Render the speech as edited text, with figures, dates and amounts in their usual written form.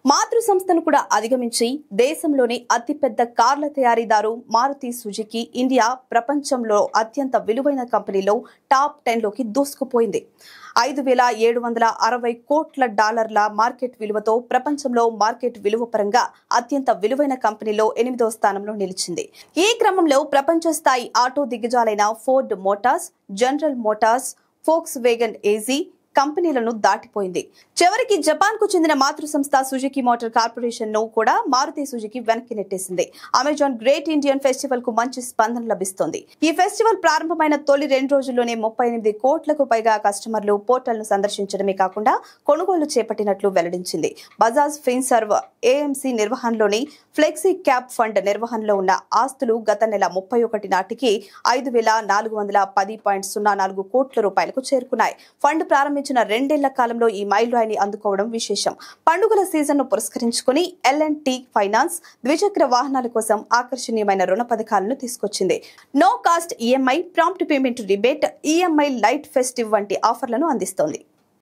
మాతృ సంస్థను కూడా అధిగమించి దేశంలోని అతిపెద్ద కార్ల తయారీదారు మారుతి సుజుకి ఇండియా ప్రపంచంలో అత్యంత విలువైన కంపెనీలో టాప్ 10 లోకి దూసుకుపోయింది. 5,760 కోట్ల డాలర్ల మార్కెట్ విలువతో ప్రపంచంలో మార్కెట్ విలువ పరంగా అత్యంత విలువైన కంపెనీలో 8వ స్థానంలో నిలిచింది. ఈ క్రమంలో ప్రపంచ స్థాయి ఆటో దిగ్గజాలైన Ford Motors, General Motors, Volkswagen AG కంపెనీలను దాటిపోయింది. చివరికి జపాన్ కు చెందిన మాతృ సంస్థ సుజుకి మోటార్ కార్పొరేషన్ ను కూడా మారుతి సుజుకి వెనక్కి నెట్టేసింది. అమెజాన్ గ్రేట్ ఇండియన్ ఫెస్టివల్ కు మంచి స్పందన లభిస్తోంది. ఈ ఫెస్టివల్ ప్రారంభమైన తొలి 2 రోజుల్లోనే 38 కోట్లకు పైగా కస్టమర్లు పోర్టల్ ను సందర్శించడమే కాకుండా కొనుగోలు చేపట్టినట్లు వెల్లడించింది. బజాజ్ ఫిన్సర్వ్ ఏఎంసీ నిర్వహణలోని ఫ్లెక్సీ క్యాప్ ఫండ్ నిర్వహణలో ఉన్న ఆస్తులు గత నెల 31 నాటికి 5,410.04 కోట్ల రూపాయలకు చేరుకున్నాయి. ఫండ్ ప్రారంభించిన 2 ఏళ్ల కాలంలో ఈ మైలురాయిని అందుకోవడం విశేషం. పండుగల సీజన్ ను పురస్కరించుకుని L&T ఫైనాన్స్ ద్విచక్ర వాహనాల కోసం ఆకర్షణీయమైన రుణ పథకాలను తీసుకొచ్చింది. No cost EMI, prompt payment rebate, EMI light festive వంటి ఆఫర్లను అందిస్తోంది.